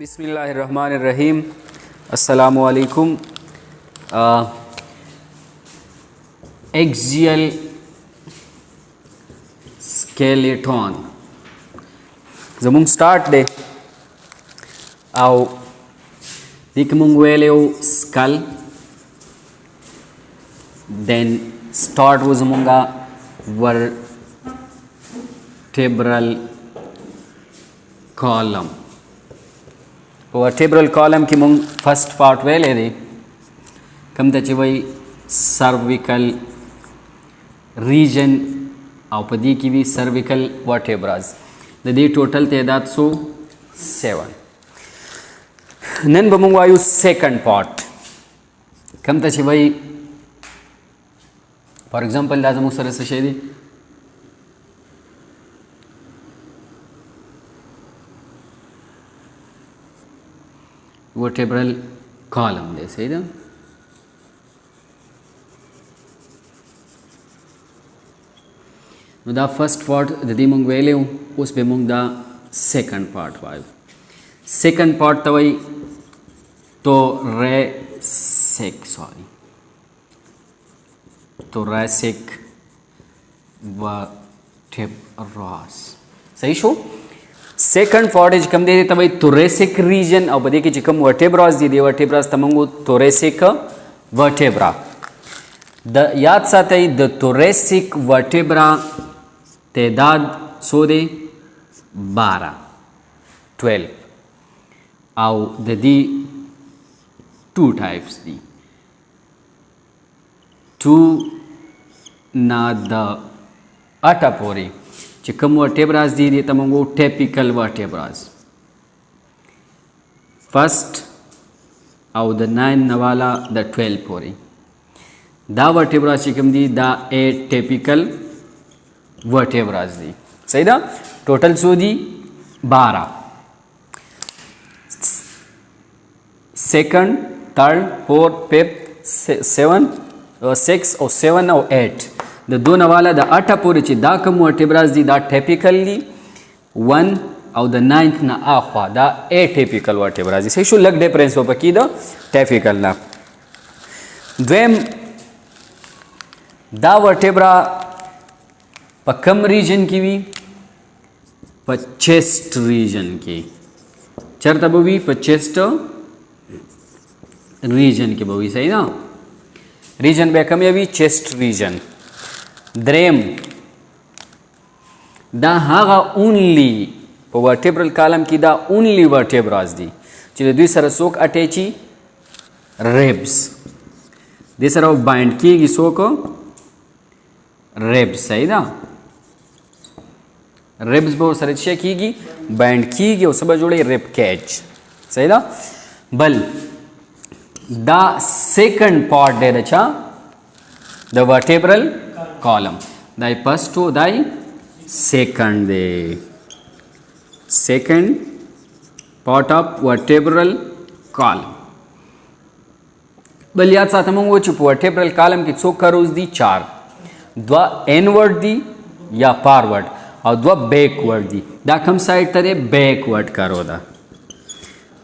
बिस्मिल्लाहिर्रहमानिर्रहीम। अस्सलामुअलैकुम। Axial skeleton जमुंग स्टार्ट दे आउ दिकमुंग वेलेउ स्कल देन स्टार्ट वो जमुंगा वर्टेब्रल कॉलम। वर्टेब्रल कॉलम की मुंग फर्स्ट पार्ट वेले दे कम तची वही सर्विकल रीजन और पदी की भी सर्विकल वर्टेब्राज दी टोटल तादाद 7 नन बमुंग वायु सेकंड पार्ट कम तची वही फॉर एग्जांपल दाजमुग सरस शेदी वर्टेब्रल कॉलम दे सही ना द फर्स्ट पार्ट दी मुंग वेले उस पे मुंग द सेकंड पार्ट वायु सेकंड पार्ट तवई तो thoracic vertebrae सही शो सेकंड पार्ट इज कम दे तवई thoracic रीजन और बदे की जिकम vertebrae दी vertebrae तमंगु thoracic vertebra द याद साथ ही द thoracic vertebra तादाद सो दे 12 और दी 2 टाइप्स दी 2 ना द अटापोरी चिकम वर्टेब्रास दी तमंगो टेपिकल वर्टेब्रास फर्स्ट और द 9 नवाला द 12 पोरी दा वर्टेब्रास चिकम दी द एटिपिकल वर्टेब्रास दी सही ना टोटल सो दी 12 सेकंड थर्ड फोर्थ फिफ्थ 7 6 और 7 और 8 द दो नवाला द अटापोरी ची दा कम वर्टेब्रास दी दा टेपिकली 1 और द 9th ना आखवा दा एटिपिकल वर्टेब्रास दी सही शो लग डिफरेंस हो पकी द टेपिकल ना द्वेम दा वर्टेब्रा पकम रीजन की भी चेस्ट रीजन की चरता भी चेस्ट रीजन की बवी सही ना रीजन बेकम ये भी चेस्ट रीजन द्रेम दा हागा ओनली वर्टेब्रल कॉलम की दा ओनली वर्टेब्रास दी चले दुई सर सोक अटैची रेब्स दे सर बाइंड की सोक रेब्स सही ना रेब्स बहुत सर की बाइंड की और सब जोड़े रेब कैच सही ना बल द सेकंड पार्ट दे रचा द वर्टेब्रल कॉलम दाई फर्स्ट टू दाई सेकंड दे second part of vertebral column बल याद साथ हम वो चुप वर्टेब्रल कॉलम की चोक करोज दी 4 द्वा एनवर्ड दी या फॉरवर्ड और द्वा बैकवर्ड दी दा कम साइड तरे बैकवर्ड करो दा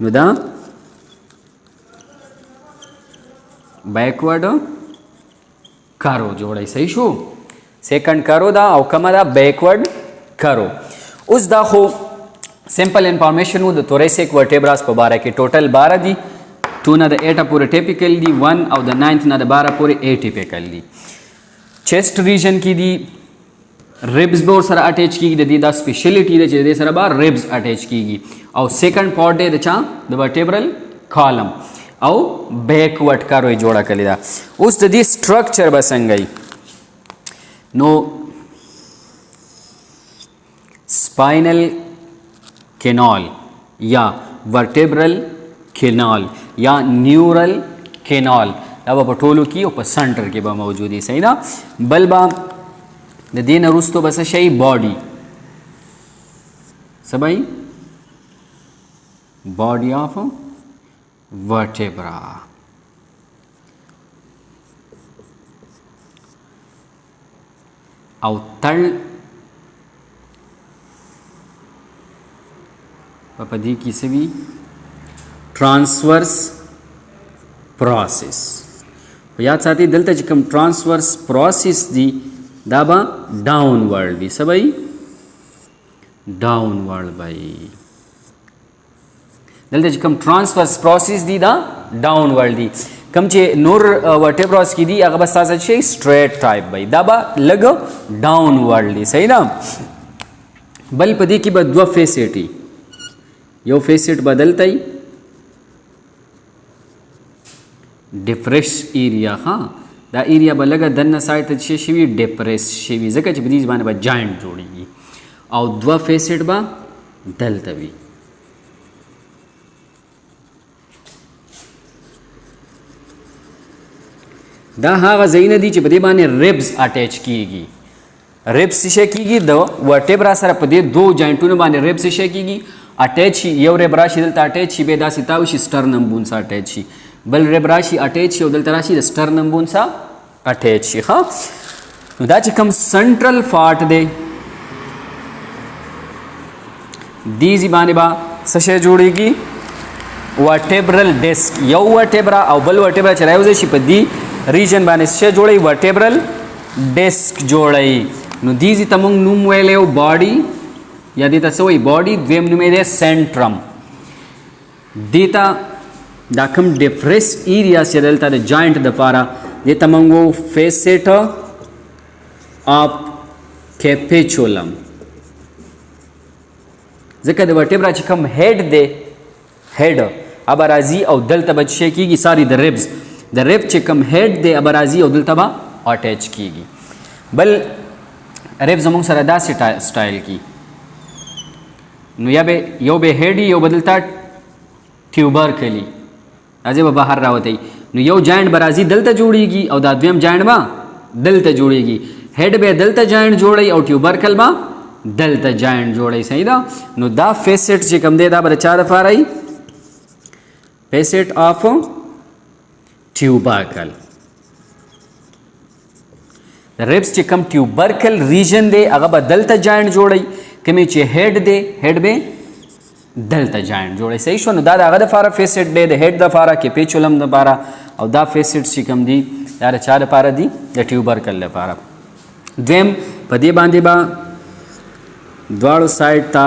विदा बैकवर्ड करो जोड़े सही शो सेकंड करो दा और कमरा बैकवर्ड करो उस दा हो सिंपल इंफॉर्मेशन हो द thoracic vertebrae पर 12 के टोटल 12 दी 2 ना द 8 पूरे टिपिकल दी 1 और द 9th ना द 12 पूरे एटिपिकल दी चेस्ट रीजन की दी रिब्स बोर सर अटैच की दी द स्पेशलिटी दे सर बार रिब्स अटैच की और सेकंड पार्ट दे चा द वर्टेब्रल कॉलम और बैकवर्ड का रोई जोड़ा कर लिया उस दी स्ट्रक्चर बसंगई नो स्पाइनल कैनाल या वर्टेब्रल कैनाल या न्यूरल कैनाल अब पटोलो की ऊपर सेंटर के बा मौजूद है सही ना बलबा दिन रुस्तो बस शई बॉडी सबई बॉडी ऑफ वर्टेब्रा और तल पपदी की से भी ट्रांसवर्स प्रोसेस याद साथी दलता जी कम ट्रांसवर्स प्रोसेस दी दाबा डाउनवर्ड दी सबई डाउनवर्ड भाई दलता जी कम ट्रांसवर्स प्रोसेस दी दा डाउनवर्ड दी कम चे नूर वर्टेब्रास की दी अगर बस साथ छे स्ट्रेट टाइप भाई दाबा लग डाउनवर्ड दी सही ना बल पदी की बद दो फेसेटी यो फेसेट बदलता ही डिप्रेस एरिया हाँ दा एरिया बलगा दन्न साइड छे शिवी डिप्रेस शिवी जगह च बदीज बाने बा जॉइंट जोड़ेगी और दो फेसेट बा दलतवी दा हाँ जईन दी च बदे बाने रिब्स अटैच कीगी रिब्स से कीगी दो वर्टेब्रा सर पदे दो जॉइंटों बाने रिब्स से कीगी अटैच यो रेब्राशी दलता अटैच बेदा सितावशी स्टर्नम बून सा अटैच बल रेब्राशी अटैच दल तराशी स्टर्नम बून सा अटैच हाँ दाच कम सेंट्रल फार्ट दे दी बाने बा सशे जोड़ेगी वर्टेब्रल डिस्क यो वर्टेब्रा और बल वर्टेब्रा चलायो जे दी रीजन बाने सशे जोड़े वर्टेब्रल डिस्क जोड़े नु दीजी तमंग नुम वेले बॉडी या देता सवई बॉडी द्वेम नुमेदे सेंट्रम देता दाखम डिफ्रेस एरिया से दलता द जॉइंट दफारा दे तमंगो फेसेट ऑफ कैपेचुलम जका द वर्टेब्रा चिकम हेड दे हेड अबराजी और दलता बच्चे की सारी द रिब चिकम हेड दे अबराजी और दलता बा अटैच कीगी बल रिब जमंग सरदा स्टाइल की नु यो बे हेडी यो बदलता ट्यूबर केली अजय बाहर रावत नु यो जॉइंट बराजी दलता जोड़ेगी और दाद्यम जॉइंट बा दलता जोड़ेगी हेड बे दलता जॉइंट जोड़े और ट्यूबर कल बा दलता जॉइंट जोड़े सही दा नु दा फेसेट जे कम दे दा बचा दफा रही फेसेट ऑफ ट्यूबरकल रिब्स चे कम ट्यूबरकल रीजन दे अगर दलता जॉइंट जोड़े कमी चे हेड दे हेड में दलता जॉइंट जोड़े सही शो दादा अगर दफारा फेसेट दे द हेड दफारा के पेचुलम दफारा और दा फेसेट ची कम दी यार चार दफारा दी द ट्यूबरकल दफारा द्वेम पदे बांधे बा द्वाड़ साइड था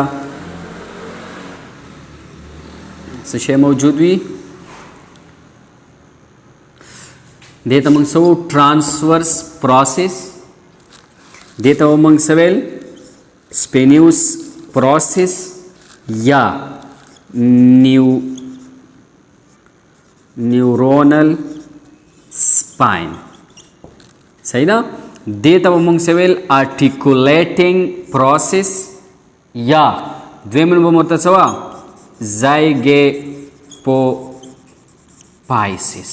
सशे मौजूद हुई देता मंग सो ट्रांसवर्स प्रोसेस देता वो मंग सवेल स्पेन्यूस प्रोसेस या न्यूरोनल स्पाइन सही ना देता वो मंग सवेल आर्टिकुलेटिंग प्रोसेस या द्वेमन बमोता सवा ज़ाइगोपोपाइसिस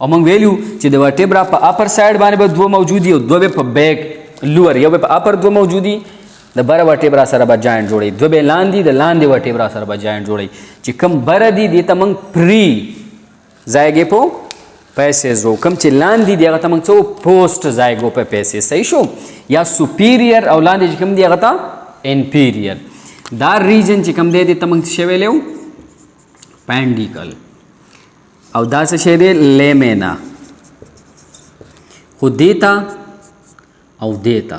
और मंग वैल्यू चिद वर्टेब्रा पर अपर साइड बाने बे दो मौजूदी और दो बे पर बैक लोअर यो बे पर अपर दो मौजूदी द बर वर्टेब्रा सरबा जॉइंट जोड़े दो बे लांदी द लांदी वर्टेब्रा सरबा जॉइंट जोड़े चिकम बरदी देता मंग प्री जायगेपो पैसेज रो कम चे लांदी दिया गता मंग चो पोस्ट जायगो पे पैसेज सही शो या सुपीरियर और लांदी चिकम दिया गता इंफीरियर दार रीजन चिकम दे देता मंग शेवेलेव पैंडिकल और दास शेदे लेमेना खुद देता और देता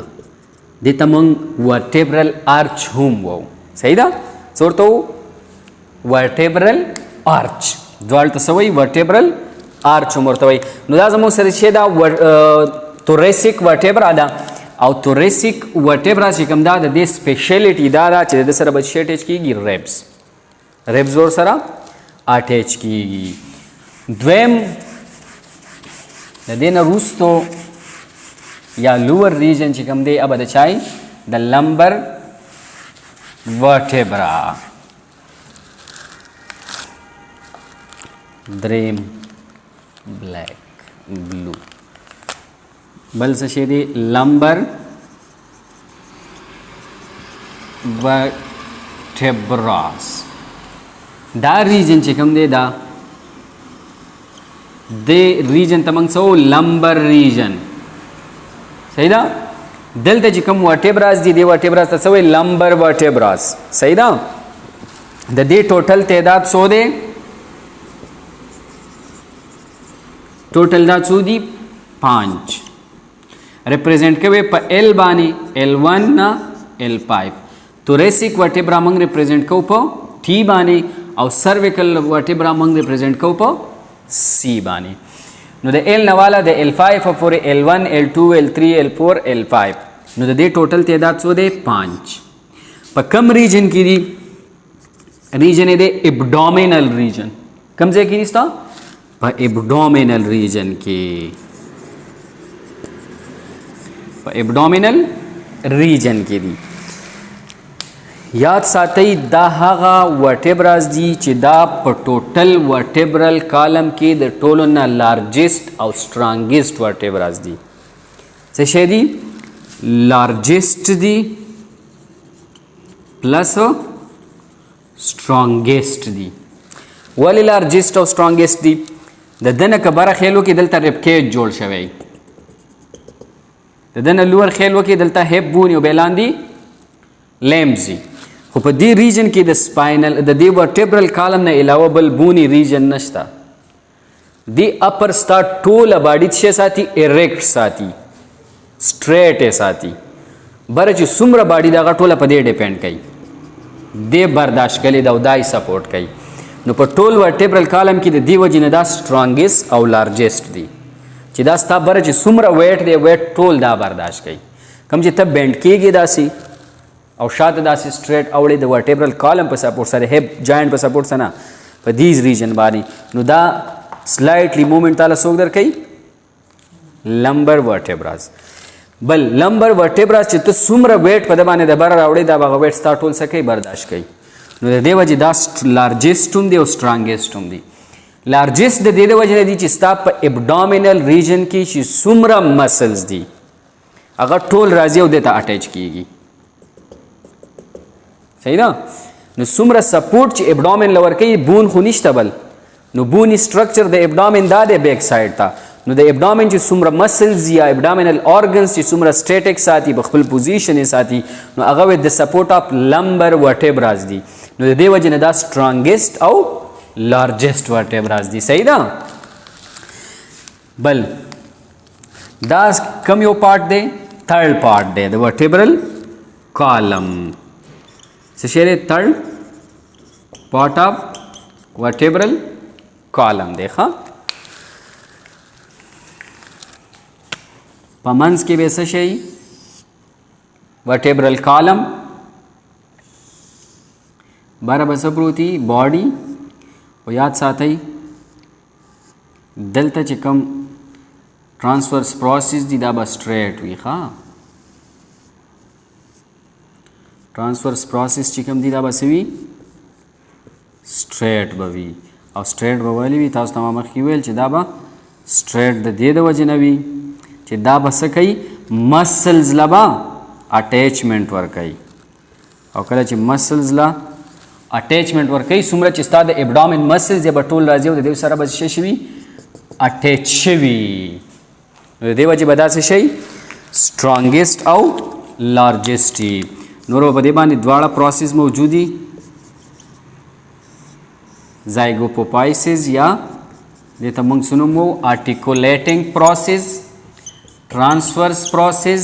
देता मंग वर्टेब्रल आर्च हुम वो सही दा सोर तो वर्टेब्रल आर्च द्वाल तो सवई वर्टेब्रल आर्च उमर तो वही नुदाज मो सर शेदा थोरेसिक वर्टेब्रा दा और थोरेसिक वर्टेब्रा चिकम दा दे स्पेशलिटी दादा चे दे सर बच्चे अटैच की रिब्स और सरा अटैच की द्वेम देना रूस तो या लोअर रीजन चिकम दे अब अच्छाई द लंबर वर्टेब्रा द्रेम ब्लैक ब्लू बल से शेदे लंबर वर्टेब्रास दा रीजन चिकम दे दा दे रीजन तमंग सो लंबर रीजन सही दा दिल ते चिकम वर्टेब्रास दी दे वर्टेब्रास तसवे लंबर वर्टेब्रास सही दा द दे टोटल तेदाद सो दे टोटल दा څو دي 5 रिप्रेजेंट کوي په L باندې L1 نه L5 thoracic vertebra موږ रिप्रेजेंट کوو په T باندې او cervical vertebra موږ रिप्रेजेंट کوو په C باندې نو د L نواله د L5 پورې L1 L2 L3 L4 L5 نو د دې ټوټل تعداد څو دی 5 په کم ریجن کې دي ریجن دی ابډومینل ریجن کم ځای کې دي ستا په ابډومینل ریجن کې په ابډومینل ریجن کې دي یاد ساتئ دا هغه ورټیبراز دي چې دا په ټوټل ورټیبرل کالم کې د ټولو نه لارجسٹ او سټرانګسټ ورټیبراز دي څه شی دي لارجسٹ دي پلس سټرانګسټ دي ولې لارجسٹ او سټرانګسټ دي د دنه کبره خېلو کې دلته ربکیج جوړ شوی د دنه لوړ خېلو کې دلته هیپ بونی او بیلاندي لیمزي خو په دې ریجن کې د سپاینل د دې ورټیبرل کالم نه علاوه بل بونی ریجن نشته دی اپر ستا ټوله باډي څه ساتي اریکټ ساتي سټریټ ساتي بر چې څومره باډي دغه ټوله په دې ډیپند کوي دی برداشت کوي دا دای سپورټ کوي نو په ټول ورټیبرل کالم کې د دې وجې نه دا سټرانګسټ او لارجسټ دی چې دا ستا بر چې څومره ویټ دی ویټ ټول دا برداشت کوي کوم چې ته بینډ کېږي داسې او شاته داسې سټریټ اوړې د ورټیبرل کالم په سپورټ سره هیپ جاینټ په سپورټ سره په دیز ریجن باندې نو دا سلایټلی موومنټ تعالی څوک درکوي لمبر ورټیبراز بل لمبر ورټیبراز چې ته څومره ویټ په د باندې د بره راوړې دا هغه ویټ ستا ټول څه کوي برداشت کوي نو د دې وجې دا لارجسټ هم دی او سټرانګسټ هم دی لارجسٹ د دې د وجې نه دي چې ستا په ابډومینل ریجن کې چې څومره مسلز دي هغه ټول راځي او دې ته اټیچ کیږي صحیح ده نو څومره سپورټ چې ابډومین لور کوي بون خو نشته بل نو بونی سټرکچر د ابډومین دا دی بیک سایډ ته نو د ابډومین چې څومره مسلز یا ابډومینل organs چې څومره سټیټک ساتي په خپل پوزیشن یې ساتي نو هغه د سپورټ اف لمبر ورټیبراز دي نو د دې وجې نه دا سټرانګسټ او لارجسٹ ورټیبراز دي صحیح ده بل دا کم یو پارٹ دی تھرڈ پارٹ دی د ورټیبرل کالم څه شی دی تھرڈ پارٹ اف ورټیبرل کالم دی ښه په منځ کې به څه شی ورټیبرل کالم بره به څه پروتي باډي او یاد ساتئ دلته چې کوم ټرانسفرس پروسیس دي دا به سټریټ وي ښه ټرانسفرس پروسیس چې کوم دي دا به څه وي سټریټ به وي او سټریټ به ولې وي تاسو ته ما مخکې ویل چې دا به سټریټ د دې د وجې نه وي چې دا به څه کوي مسلز له به اټیچمنټ ورکوي او کله چې مسلز له اټیچمنټ ورکوي څومره چې ستا د ابډومین مسلز یې به ټول راځي او د دې سره به څه شوي اټیچ شوي نو د دې وجې به دا څه شي سټرانګسټ او لارجسټ وي نورو په دې باندې دواړه پروسیس موجود دي زایګوپوپایسس یا دې ته موږ څه نوم وو آرټیکولیټنګ پروسیس ट्रांसवर्स प्रोसेस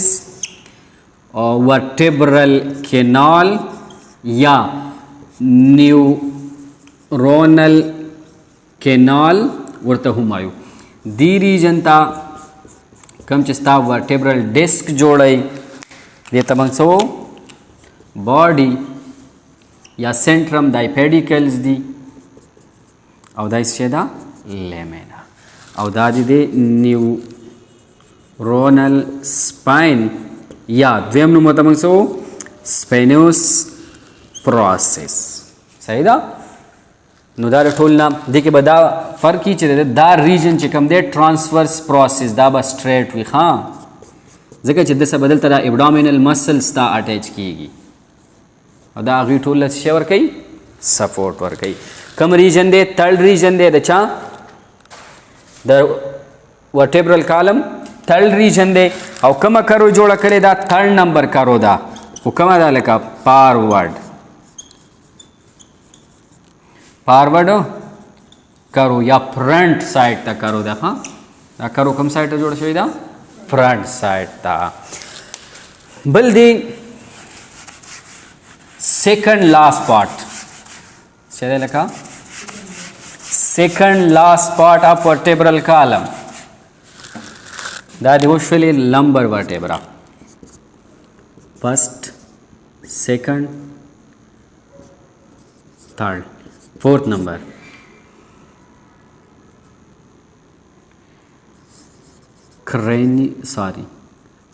वर्टेब्रल केनाल या न्यूरोनल केनाल वर्त हुमायु दी रीजन ता कम चिस्ता वर्टेब्रल डिस्क जोड़े ये तमंग सो बॉडी या सेंट्रम डाइपेडिकल्स दी और दाइस छेदा लेमेना और दादी दे न्यू रोनल स्पाइन या द्वेम नंबर तमंग सो स्पेनोस प्रोसेस सही दा नो दा टोलना देखे बदा फर्क ही चले दा रीजन च कम दे ट्रांसवर्स प्रोसेस दा बस स्ट्रेट वी हां जगह च दस बदल तरह एब्डोमिनल मसल्स ता अटैच कीगी और दा अगली टोल शेवर कई सपोर्ट वर कई कम रीजन दे थर्ड रीजन दे दचा द वर्टेब्रल कॉलम थर्ड रीजन दे और कम करो जोड़ा करे दा थर्ड नंबर करो दा हुकम दा लका फॉरवर्ड करो या फ्रंट साइड तक करो दा हाँ دا کرو کوم سایډ ته جوړ شوی دا فرنٹ سایډ ته بل دی سیکنڈ لاسٹ پارٹ څه دی لکه سیکنڈ لاسٹ پارٹ اف ورټیبرل کالم دا دی وشولې لمبر ورټیبرا فرسٹ سیکنڈ third fourth number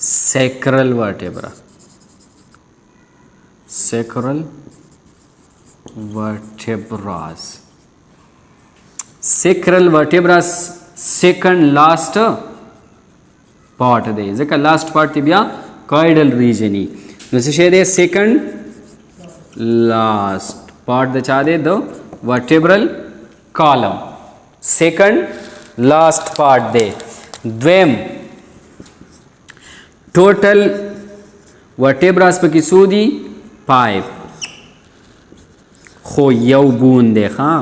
sacral vertebra sacral vertebrae second last part दे ځکه last part دی بیا coidal region نو څه شی دی second last part د چا دی د vertebral column second last part دی دویم total vertebrae پکې څو دي 5 خو یو بون دی ها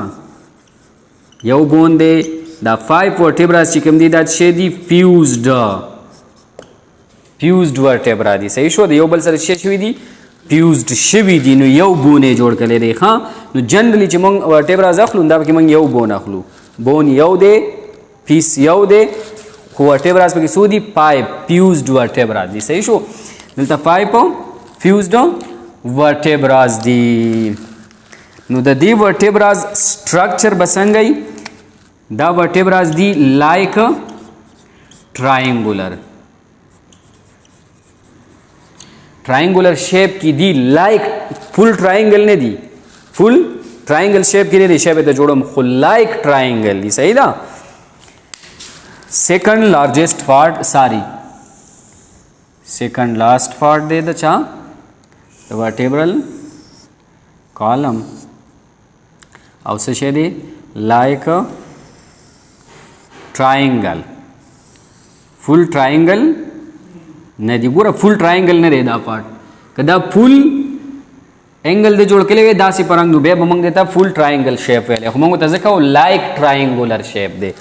یو بون دی دا 5 vertebrae چې کوم دي دا څه دي fused vertebrae دي صحیح شو د یو بل سره څه شوي دي fused شوي دي نو یو بون یې جوړ کړی دی ها نو جنرلی چې موږ vertebrae اخلو دا پکې موږ یو بون اخلو بون یو دی پیس یو دی خو vertebrae پکې څو دي 5 fused vertebrae دي صحیح شو دلته 5 fused vertebrae دي نو د دې vertebrae structure به څنګه وي دا vertebrae دي like triangular shape کی دی like full triangle نه دی full triangle shape کې دی shape ته جوړم خو like triangle دی صحیح ده second largest part second last part دی د چا د vertebral column او څه شی دی like triangle full triangle نه دی ګوره فل ټرائنګل نه دی دا پارت کدا فل انګل د جوړ کړي وي داسې پرنګ نو به موږ دیتا فل ټرائنګل شیپ ویل خو موږ ته ځکه لایک ټرائنګولر شیپ دی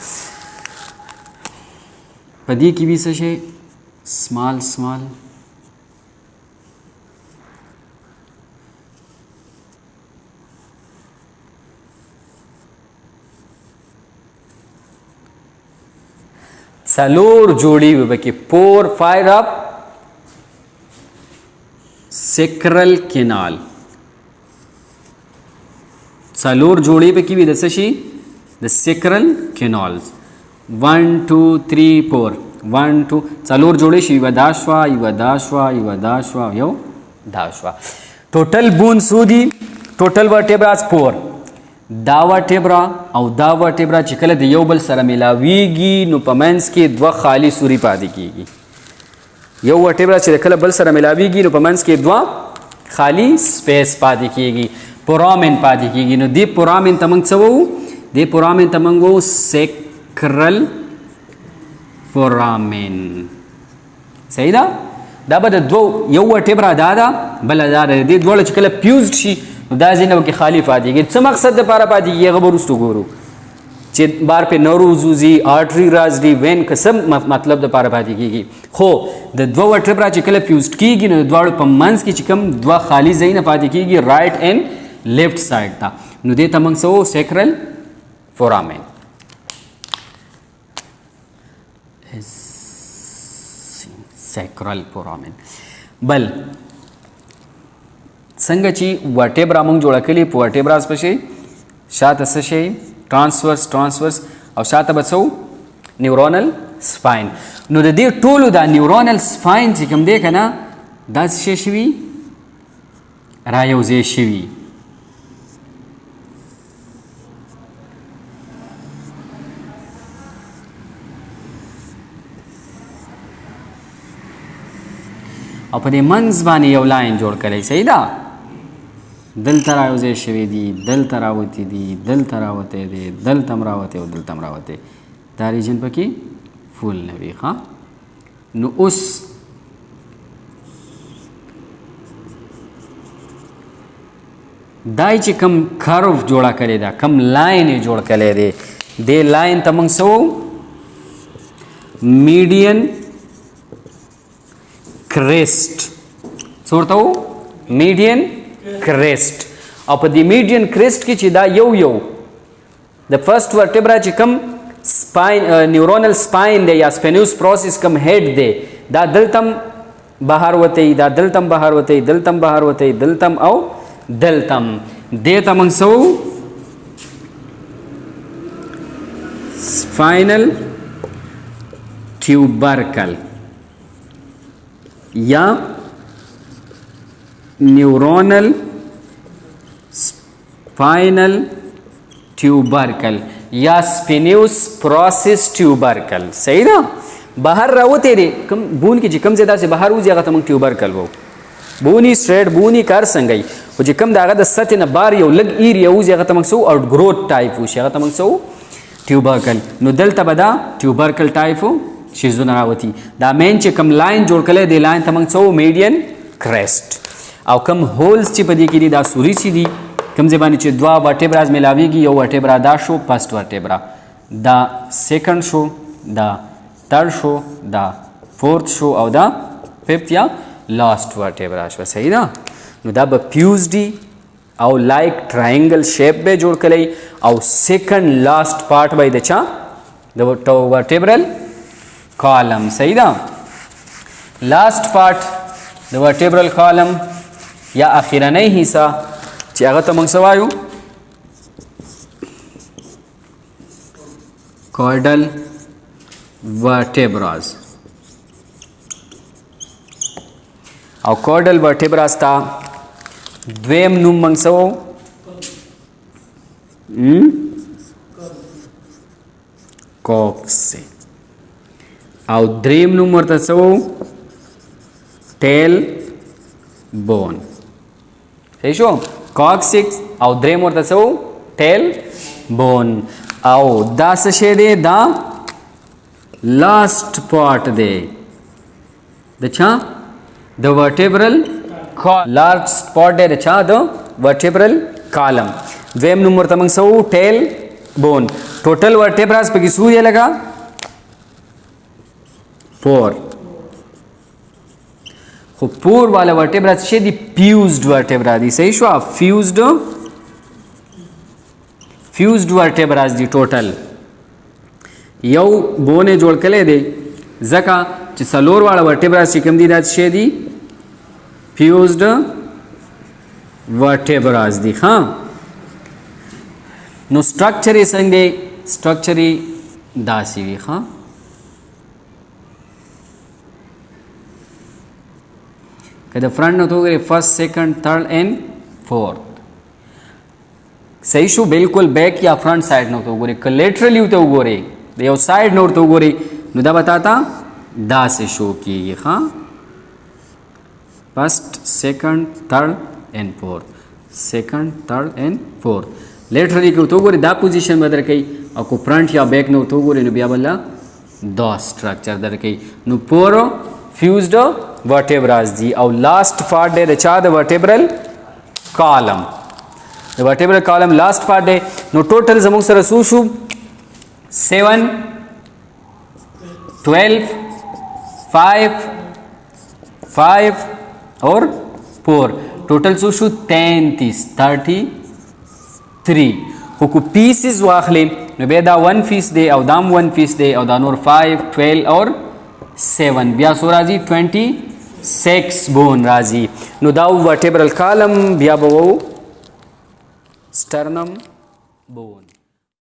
پدې کې به څه شي سمال څلور جوړي وبکې 4 5 اپ sacral canal څلور جوړي پکې وي د څه شي د sacral canals 1 2 3 4 1 2 څلور جوړي شي یو داشوا یو داشوا ټوټل بون سودي ټوټل vertebrae 4 دا vertebra او دا vertebra چې کله د یو بل سره ملاویږي نو په منځ کې دوه خالی سوري پاتې کیږي یو vertebra چې کله بل سره ملاویږي نو په منځ کې دوه خالی سپیس پاتې کیږي پورامن پاتې کیږي نو دی پورامن ته موږ څه وو دی پورامن ته موږ وو سیکرل پورامن صحیح ده دا به د دوه یو vertebra دا بل دا دی دوه چې کله فیوزډ شي دا ځینې کې خالی پاتې کیږي څه مقصد لپاره پاتې کیږي هغه به وروسته ګورو چې بار په نروز وځي آرټري راځي وین قسم مطلب لپاره پاتې کیږي خو د دوه vertebra چې کله فیوزډ کیږي نو دواړو په منځ کې چې کوم دوه خالی ځایونه پاتې کیږي رائټ اینڈ لیفټ سایډ ته نو دې ته موږ څه وو سیکرل فورامن سیکرل فورامن بل څنګه چې vertebra موږ جوړ کړي په vertebra پسې شاته څه شي ټرانسورس او شاته بچو نیورونل سپاین نو د دې ټولو دا نیورونل سپاین چې کوم دی کنه دا څه شي رايوځي شي او په دې منځ باندې یو لاین جوړ کړی صحیح ده دلته راوځي شوی دی دلته راوتی دی دلته راوته دی دلته راوته او دلته راوته دا ریجن پکې فول نه وي ښا نو اوس دای چې کم کرو جوړه کړی دا کم لاین جوړ کړی دی د لاین ته موږ سو median crest. څورته وو median crest. او په دې median crest کې چې دا یو د فرست ورټبرا چې کوم سپاین نیورونل سپاین دی یا سپینوس پروسس کوم هډ دی دا دلتم بهر وته دا دلتم بهر وته دلتم بهر وته دلتم او دلتم دې ته موږ سو spinal tubercle या neuronal spinal tubercle या स्पिन्यूस process tubercle. सही ना बाहर रावते रे कम बून की जिकम ज्यादा से बाहर उस जगह तम ट्यूबरकल वो बूनी स्ट्रेट बूनी कर संगई वो जिकम दागा द सते न बार यो लग ईर यो उस जगह तम सो और ग्रोथ टाइप उस जगह तम सो ट्यूबरकल नो दलता बदा ट्यूबरकल टाइप चीज़ रावती दा मेन चे कम लाइन जोड़ कले दे लाइन तम सो मीडियन क्रेस्ट और कम होल्स ची पदी की दा सूरी सी दी कम ज़बानी चे द्वा वर्टेब्राज मिलावेगी यो वर्टेब्रा दा शो फर्स्ट वर्टेब्रा दा सेकंड शो दा थर्ड शो दा फोर्थ शो और दा फिफ्थ या लास्ट वर्टेब्रा शो. सही ना नो दा फ्यूज्डी और लाइक ट्रायंगल शेप में जोड़ कले और second last part by the चा द वर्टेब्रल कॉलम. सही ना last part the vertebral column या आखिरनी हिस्सा چې هغه ته موږ سوایو caudal vertebrae او caudal vertebrae ته دویم نوم موږ سو coccyx او دریم نوم ورته سو tail bone. صحیح شو coccyx او دریم ورته سو tail bone او دا څه شی دی دا لاست پارت دی د چا د vertebral لاست پارت دی د چا د vertebral column. دویم نوم ورته موږ سو tail bone. ټوټل vertebrae په کې څو دی لګا 4 خو پور والا ورټبرا څه دي فیوزډ ورټبرا دي. صحیح شو فیوزډ ورټبراز دي ټوټل یو بونه جوړ کړي دي ځکه چې څلور والا ورټبراز چې کوم دي دا څه دي فیوزډ ورټبراز دي. ها نو سټرکچر یې څنګه دی سټرکچر یې داسې وي. ها که د فرنٹ نو تو گره فرسٹ سیکنڈ تھرڈ اینڈ فورتھ. صحیح شو بالکل بیک یا فرنٹ سائڈ نو تو گره که لیٹرلی تو گره د یو سائڈ نو تو گره نو دا بتاتا دا سے شو کیږي. ها فرسٹ سیکنڈ تھرڈ اینڈ فورتھ سیکنڈ تھرڈ اینڈ فورتھ. لیٹرلی کو تو گره دا پوزیشن بدر کئ او کو فرنٹ یا بیک نو تو گره نو بیا بل دا سٹرکچر در کئ نو پورو فیوزڈ vertebrae دي او لاست پارت دی د چا د vertebral column د vertebral column لاست پارت دی. نو ټوټل زموږ سره څو شو 7 12 5 और 4 ټوټل څو شو 33 خو کو پیسز واخلې نو بیا دا 1 پیس دی او دام 1 پیس دی او دا نور 5 12 اور 7 بیا سو راځي 26 بون راځي. نو دا vertebral column بیا به وو sternum bone.